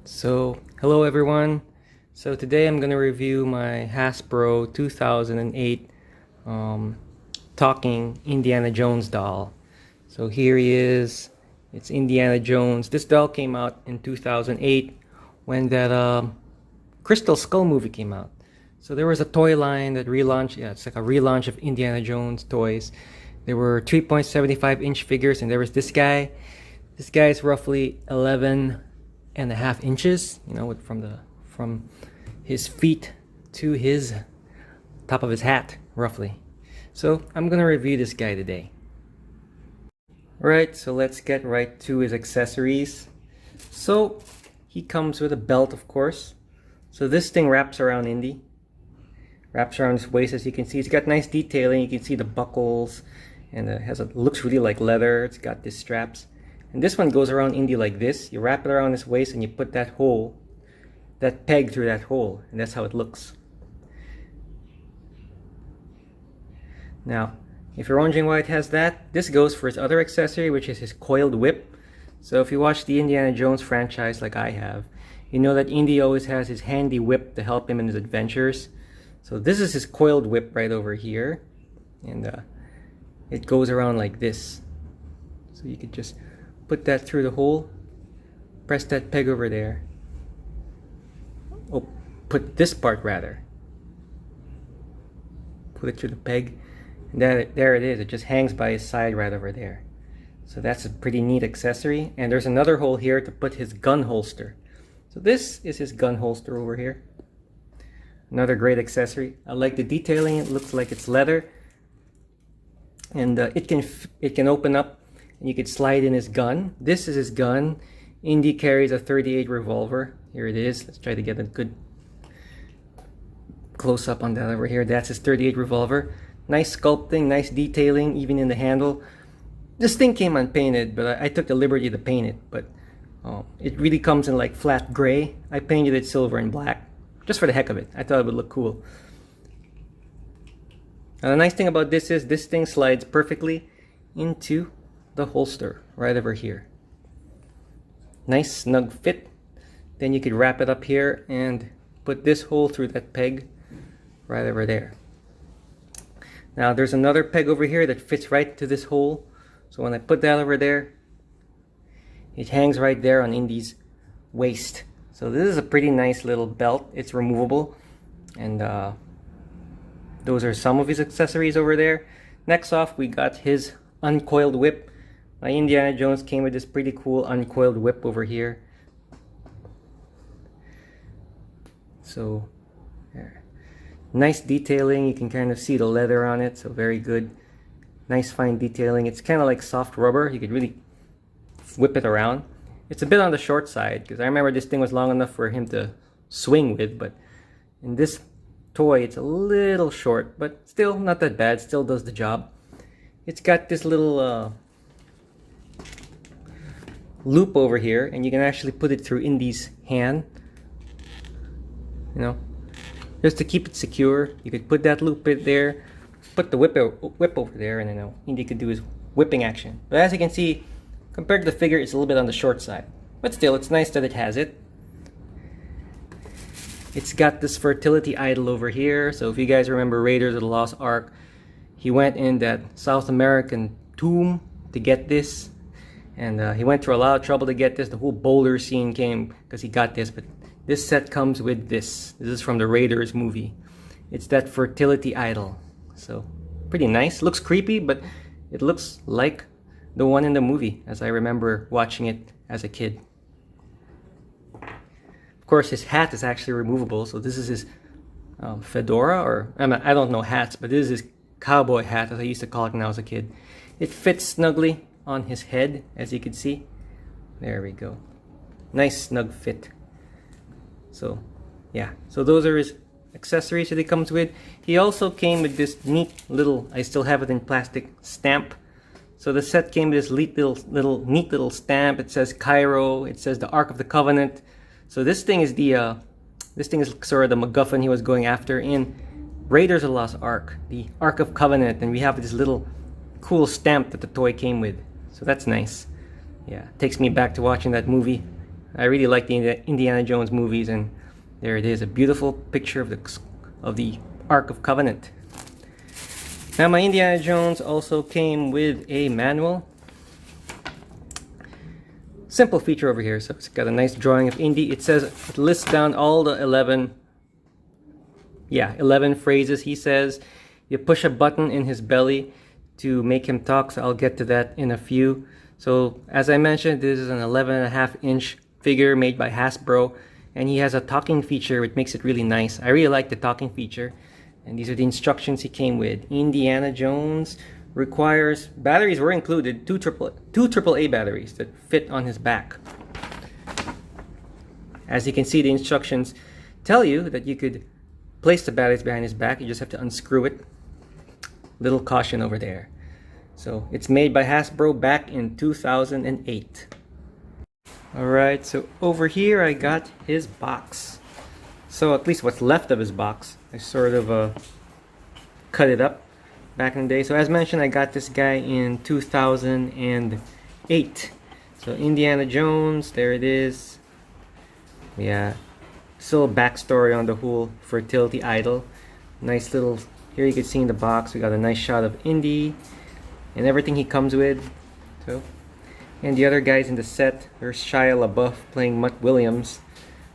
Hello everyone. So today I'm going to review my Hasbro 2008 talking Indiana Jones doll. So here he is. It's Indiana Jones. This doll came out in 2008 when that Crystal Skull movie came out. So there was a toy line that relaunched. Yeah, it's like a relaunch of Indiana Jones toys. There were 3.75-inch figures, and there was this guy. This guy is roughly 11.5 inches, from his feet to his top of his hat, roughly. So I'm gonna review this guy today. Alright, so let's get right to his accessories. So he comes with a belt, of course. So this thing wraps around Indy. Wraps around his waist, as you can see. It's got nice detailing. You can see the buckles, and it looks really like leather. It's got these straps. And this one goes around Indy like this. You wrap it around his waist and you put that peg through that hole, and that's how it looks. Now, if you're wondering why it has that, this goes for his other accessory, which is his coiled whip. So if you watch the Indiana Jones franchise like I have, you know that Indy always has his handy whip to help him in his adventures. So this is his coiled whip right over here, and it goes around like this. So you could just put that through the hole, press that peg over there. Oh, put this part rather. Put it through the peg, and there it is. It just hangs by his side right over there. So that's a pretty neat accessory. And there's another hole here to put his gun holster. So this is his gun holster over here. Another great accessory. I like the detailing. It looks like it's leather, and it can open up, and you could slide in his gun. This is his gun. Indy carries a .38 revolver. Here it is. Let's try to get a good close-up on that over here. That's his .38 revolver. Nice sculpting, nice detailing, even in the handle. This thing came unpainted, but I took the liberty to paint it. But it really comes in like flat gray. I painted it silver and black, just for the heck of it. I thought it would look cool. Now, the nice thing about this is this thing slides perfectly into the holster right over here. Nice snug fit. Then you could wrap it up here and put this hole through that peg right over there. Now there's another peg over here that fits right to this hole. So when I put that over there, it hangs right there on Indy's waist. So this is a pretty nice little belt. It's removable, and those are some of his accessories over there. Next off, we got his uncoiled whip. My Indiana Jones came with this pretty cool uncoiled whip over here. So, there. Nice detailing. You can kind of see the leather on it, so very good. Nice fine detailing. It's kind of like soft rubber. You could really whip it around. It's a bit on the short side, because I remember this thing was long enough for him to swing with, but in this toy it's a little short, but still not that bad. Still does the job. It's got this little loop over here, and you can actually put it through Indy's hand, just to keep it secure. You could put that loop in there, put the whip over there, and Indy could do his whipping action. But as you can see, compared to the figure, it's a little bit on the short side, but still, it's nice that it has it. It's got this fertility idol over here. So if you guys remember Raiders of the Lost Ark, he went in that South American tomb to get this, and he went through a lot of trouble to get this. The whole boulder scene came because he got this, but this set comes with this. This is from the Raiders movie. It's that fertility idol. So pretty nice. Looks creepy, but it looks like the one in the movie, as I remember watching it as a kid. Of course, his hat is actually removable. So this is his fedora, or I don't know hats, but this is his cowboy hat, as I used to call it when I was a kid. It fits snugly on his head, as you can see. There we go. Nice snug fit. So yeah, so those are his accessories that he comes with. He also came with this neat little, I still have it in plastic, stamp. So the set came with this neat little stamp. It says Cairo. It says the Ark of the Covenant. So this thing is sort of the MacGuffin he was going after in Raiders of the Lost Ark, the Ark of Covenant, and we have this little cool stamp that the toy came with. So that's nice. Yeah, takes me back to watching that movie I really like the Indiana Jones movies, and there it is, a beautiful picture of the Ark of Covenant. Now my Indiana Jones also came with a manual. Simple feature over here, so it's got a nice drawing of Indy. It lists down all the 11 phrases he says. You push a button in his belly to make him talk, so I'll get to that in a few. So as I mentioned, this is an 11.5-inch figure made by Hasbro, and he has a talking feature which makes it really nice. I really like the talking feature, and these are the instructions he came with. Indiana Jones requires, batteries were included, two AAA batteries that fit on his back. As you can see, the instructions tell you that you could place the batteries behind his back. You just have to unscrew it. Little caution over there. So it's made by Hasbro back in 2008. Alright, so over here I got his box. So at least what's left of his box. I sort of cut it up back in the day. So as mentioned, I got this guy in 2008. So Indiana Jones, there it is. Yeah, still a backstory on the whole fertility idol. Nice little, here you can see in the box, we got a nice shot of Indy and everything he comes with. So, and the other guys in the set, there's Shia LaBeouf playing Mutt Williams.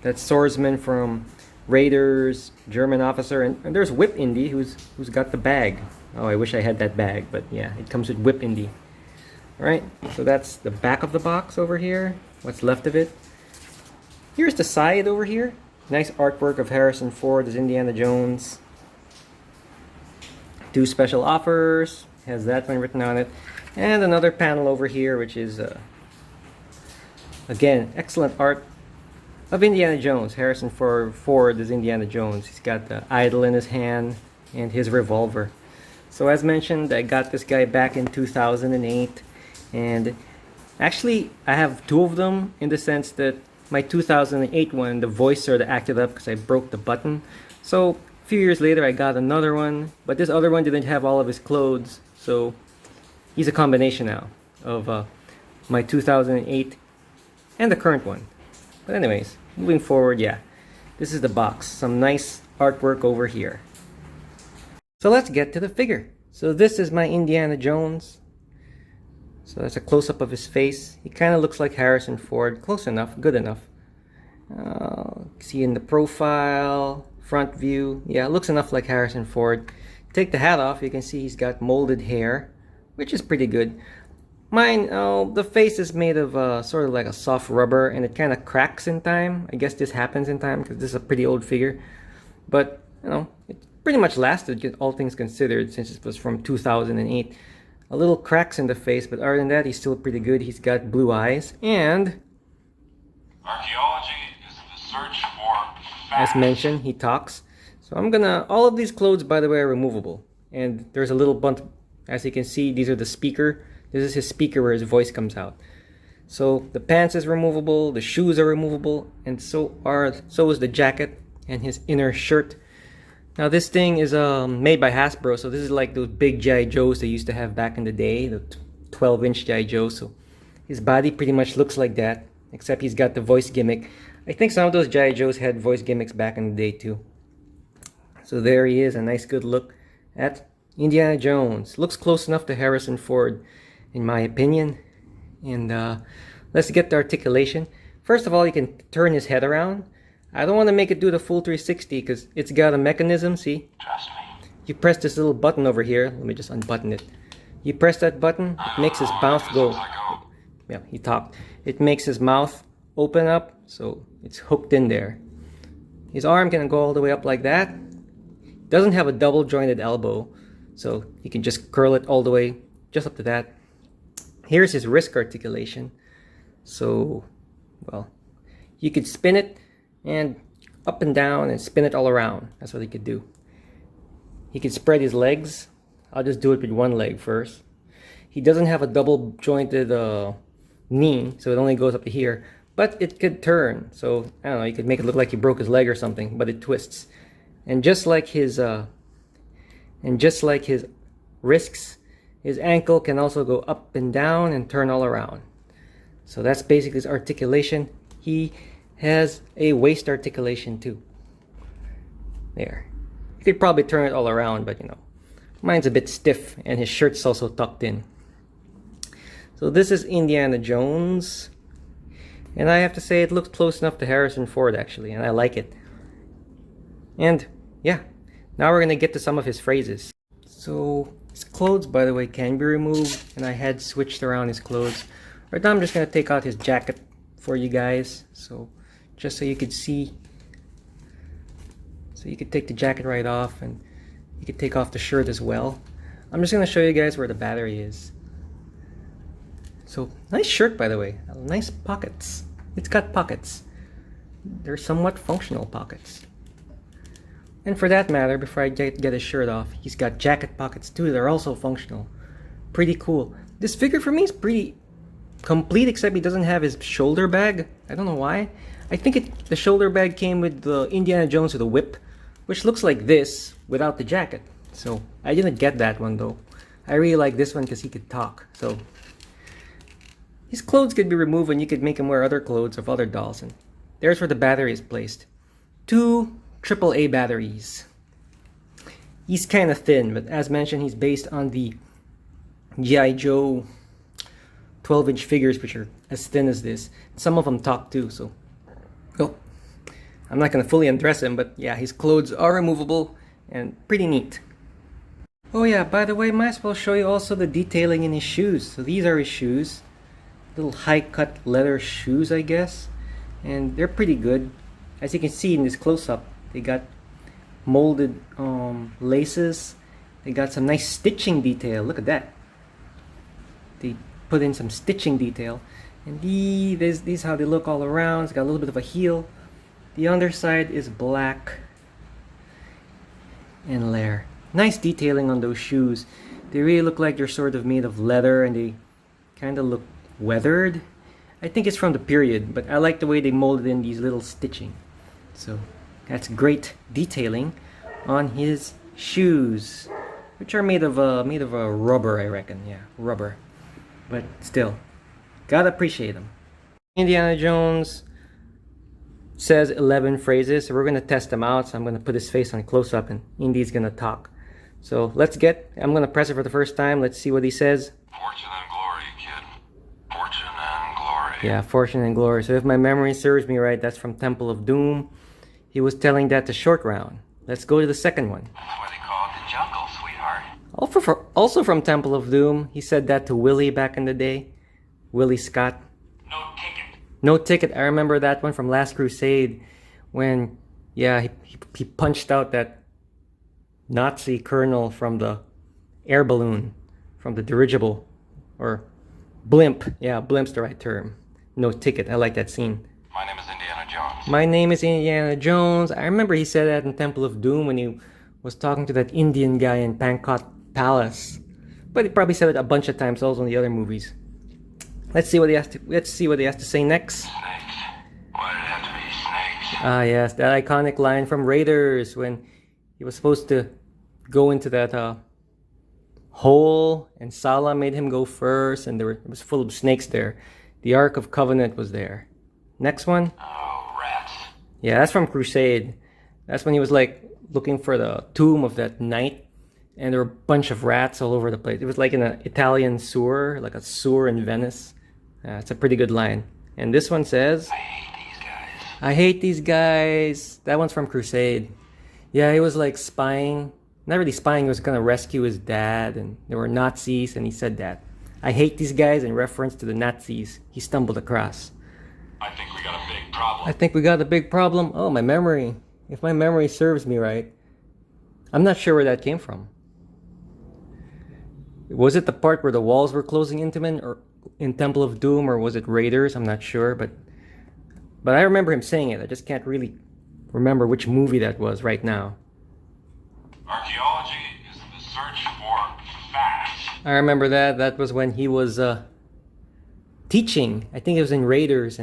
That's swordsman from Raiders, German officer, and there's Whip Indy who's got the bag. Oh, I wish I had that bag, but yeah, it comes with Whip Indy. Alright, so that's the back of the box over here, what's left of it. Here's the side over here. Nice artwork of Harrison Ford as Indiana Jones. 2 special offers, has that one written on it. And another panel over here, which is, again, excellent art of Indiana Jones. Harrison Ford as Indiana Jones. He's got the idol in his hand and his revolver. So as mentioned, I got this guy back in 2008. And actually, I have 2 of them in the sense that my 2008 one, the voice sort of acted up because I broke the button. So a few years later, I got another one. But this other one didn't have all of his clothes. So he's a combination now of my 2008 and the current one. But anyways, moving forward, yeah, this is the box. Some nice artwork over here. So let's get to the figure. So this is my Indiana Jones. So that's a close-up of his face. He kind of looks like Harrison Ford. Close enough, good enough. See in the profile, front view. Yeah, it looks enough like Harrison Ford. Take the hat off, you can see he's got molded hair, which is pretty good. Mine, the face is made of sort of like a soft rubber, and it kind of cracks in time. I guess this happens in time because this is a pretty old figure. But, you know, it pretty much lasted, all things considered, since it was from 2008. A little cracks in the face, but other than that, he's still pretty good. He's got blue eyes, and archaeology is the search for as facts. mentioned, he talks. So I'm gonna, all of these clothes, by the way, are removable. And there's a little bunch, as you can see, these are the speaker. This is his speaker where his voice comes out. So the pants is removable, the shoes are removable, and so is the jacket and his inner shirt. Now this thing is made by Hasbro, so this is like those big G.I. Joes they used to have back in the day, the 12-inch G.I. Joe. So his body pretty much looks like that, except he's got the voice gimmick. I think some of those G.I. Joes had voice gimmicks back in the day too. So there he is, a nice good look at Indiana Jones. Looks close enough to Harrison Ford, in my opinion. And let's get the articulation. First of all, you can turn his head around. I don't want to make it do the full 360 because it's got a mechanism, see? Trust me. You press this little button over here. Let me just unbutton it. You press that button, it makes his mouth go. Yeah, he talked. It makes his mouth open up, so it's hooked in there. His arm can go all the way up like that. Doesn't have a double jointed elbow, so you can just curl it all the way just up to that. Here's his wrist articulation. So, well, you could spin it and up and down and spin it all around. That's what he could do. He could spread his legs. I'll just do it with one leg first. He doesn't have a double jointed knee, so it only goes up to here. But it could turn, so I don't know, you could make it look like he broke his leg or something, but it twists. And just like his wrists, his ankle can also go up and down and turn all around. So that's basically his articulation. he has a waist articulation too. There. You could probably turn it all around, but you know, mine's a bit stiff and his shirt's also tucked in. So this is Indiana Jones. And I have to say it looks close enough to Harrison Ford actually, and I like it. And yeah, now we're gonna get to some of his phrases. So his clothes, by the way, can be removed, and I had switched around his clothes. Right now I'm just gonna take out his jacket for you guys, so just so you could see. So you could take the jacket right off, and you could take off the shirt as well. I'm just gonna show you guys where the battery is. So nice shirt, by the way. Nice pockets. It's got pockets. They're somewhat functional pockets. And for that matter, before I get his shirt off, he's got jacket pockets too. They're also functional. Pretty cool. This figure for me is pretty complete, except he doesn't have his shoulder bag. I don't know why. I think the shoulder bag came with the Indiana Jones with a whip, which looks like this without the jacket. So I didn't get that one though. I really like this one because he could talk. So his clothes could be removed and you could make him wear other clothes of other dolls. And there's where the battery is placed. 2 AAA batteries. He's kind of thin, but as mentioned, he's based on the G.I. Joe 12-inch figures, which are as thin as this. Some of them talk too, so I'm not going to fully undress him, but yeah, his clothes are removable and pretty neat. Oh yeah, by the way, might as well show you also the detailing in his shoes. So these are his shoes. Little high-cut leather shoes, I guess. And they're pretty good. As you can see in this close-up, they got molded laces. They got some nice stitching detail. Look at that. They put in some stitching detail. And these how they look all around. It's got a little bit of a heel. The underside is black and layer. Nice detailing on those shoes. They really look like they're sort of made of leather, and they kind of look weathered. I think it's from the period, but I like the way they molded in these little stitching. So that's great detailing on his shoes, which are made of a rubber, I reckon. Yeah, rubber. But still, gotta appreciate them. Indiana Jones says 11 phrases, so we're gonna test them out. So I'm gonna put his face on close up, and Indy's gonna talk. So I'm gonna press it for the first time. Let's see what he says. Fortune and glory, kid. Fortune and glory. Yeah, fortune and glory. So if my memory serves me right, that's from Temple of Doom. He was telling that to Short Round. Let's go to the second one. That's why they call it the jungle, sweetheart. Also from Temple of Doom, he said that to Willie back in the day. Willie Scott. No ticket. No ticket. I remember that one from Last Crusade when, yeah, he punched out that Nazi colonel from the air balloon, from the dirigible, or blimp. Yeah, blimp's the right term. No ticket. I like that scene. My name is Indiana Jones. My name is Indiana Jones. I remember he said that in Temple of Doom when he was talking to that Indian guy in Pankot Palace. But he probably said it a bunch of times also in the other movies. Let's see what he has to say next. Snakes. Why did it have to be snakes? Ah yes, that iconic line from Raiders when he was supposed to go into that hole, and Sala made him go first, and it was full of snakes there. The Ark of Covenant was there. Next one. Oh, rats. Yeah, that's from Crusade. That's when he was like looking for the tomb of that knight, and there were a bunch of rats all over the place. It was like in an Italian sewer, like a sewer in Venice. It's a pretty good line. And this one says, I hate these guys. I hate these guys. That one's from Crusade. Yeah, he was like spying. Not really spying, he was gonna rescue his dad, and there were Nazis, and he said that. I hate these guys in reference to the Nazis he stumbled across. I think we got a big problem. I think we got a big problem. Oh, my memory. If my memory serves me right, I'm not sure where that came from. Was it the part where the walls were closing into him, or in Temple of Doom, or was it Raiders? I'm not sure, but I remember him saying it. I just can't really remember which movie that was right now. Archaeology is the search for facts. I remember that. That was when he was teaching. I think it was in Raiders,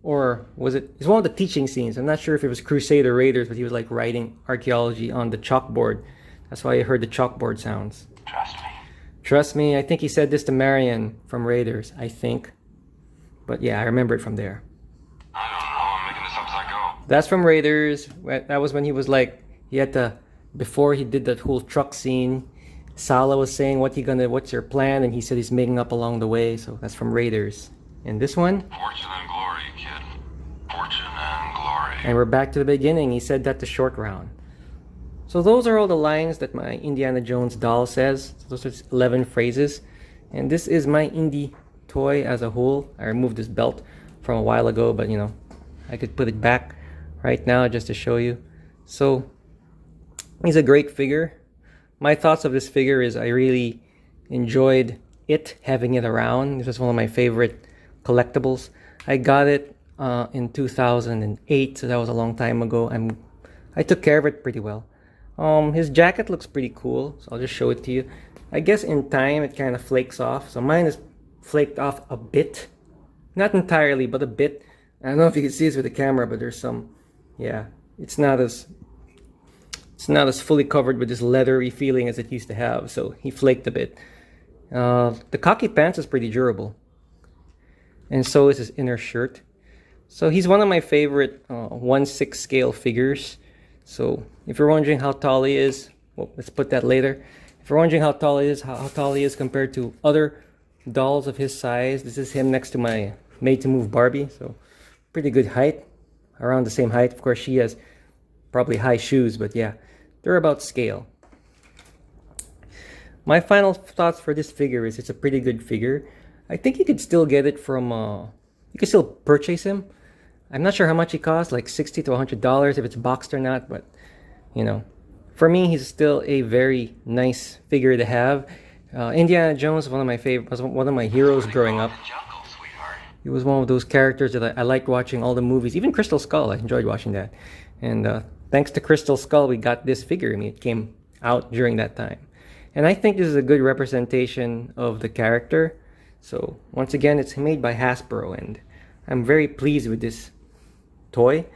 or was it? It's one of the teaching scenes. I'm not sure if it was Crusade or Raiders, but he was like writing archaeology on the chalkboard. That's why I heard the chalkboard sounds. Trust me. Trust me. I think he said this to Marion from Raiders. I think, but yeah, I remember it from there. I'm That's from Raiders. That was when he was like, he had to, before he did that whole truck scene, Sala was saying, what's your plan? And he said he's making up along the way. So that's from Raiders. And this one? Fortune and glory, kid. Fortune and glory. And we're back to the beginning. He said that to Short Round. So those are all the lines that my Indiana Jones doll says. So those are 11 phrases. And this is my Indy toy as a whole. I removed this belt from a while ago, but you know, I could put it back right now just to show you. So he's a great figure. My thoughts of this figure is I really enjoyed having it around. This was one of my favorite collectibles. I got it in 2008, so that was a long time ago. I took care of it pretty well. His jacket looks pretty cool, so I'll just show it to you. I guess in time it kind of flakes off. So mine is flaked off a bit. Not entirely, but a bit. I don't know if you can see this with the camera, but there's some, yeah, it's not as fully covered with this leathery feeling as it used to have, so he flaked a bit. The khaki pants is pretty durable. And so is his inner shirt. So he's one of my favorite 1/6 scale figures. So if you're wondering how tall he is, well, let's put that later. If you're wondering how tall he is, compared to other dolls of his size, this is him next to my Made to Move Barbie. So pretty good height, around the same height. Of course, she has probably high shoes, but yeah, they're about scale. My final thoughts for this figure is it's a pretty good figure. I think you could still get it from, you could still purchase him. I'm not sure how much he costs, like $60 to $100 if it's boxed or not, but you know, for me, he's still a very nice figure to have. Indiana Jones was one of my favorite, was one of my heroes growing up. He was one of those characters that I liked watching all the movies, even Crystal Skull. I enjoyed watching that. And thanks to Crystal Skull, we got this figure. I mean, it came out during that time. And I think this is a good representation of the character. So once again, it's made by Hasbro, and I'm very pleased with this toy.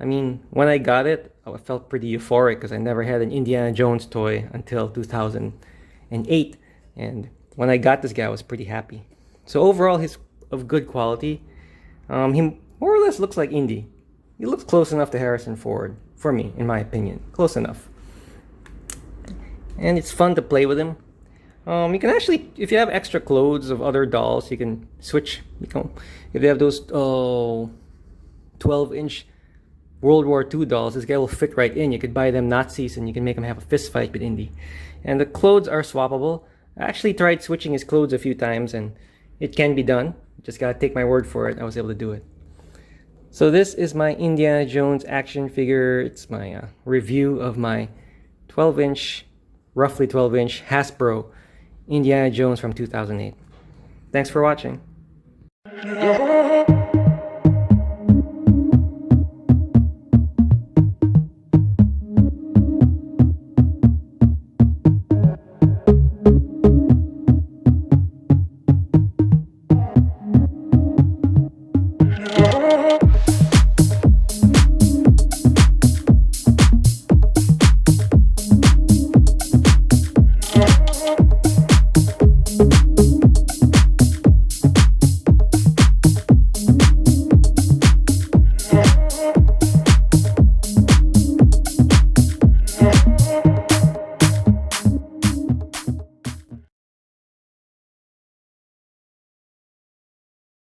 I mean, when I got it, I felt pretty euphoric because I never had an Indiana Jones toy until 2008. And when I got this guy, I was pretty happy. So overall, he's of good quality. He more or less looks like Indy. He looks close enough to Harrison Ford, for me, in my opinion. Close enough. And it's fun to play with him. You can actually, if you have extra clothes of other dolls, you can switch. You know, if you have those 12-inch World War II dolls, this guy will fit right in. You could buy them Nazis and you can make them have a fist fight with Indy. And the clothes are swappable. I actually tried switching his clothes a few times and it can be done. Just gotta take my word for it. I was able to do it. So this is my Indiana Jones action figure. It's my review of my 12-inch, roughly 12-inch Hasbro Indiana Jones from 2008. Thanks for watching.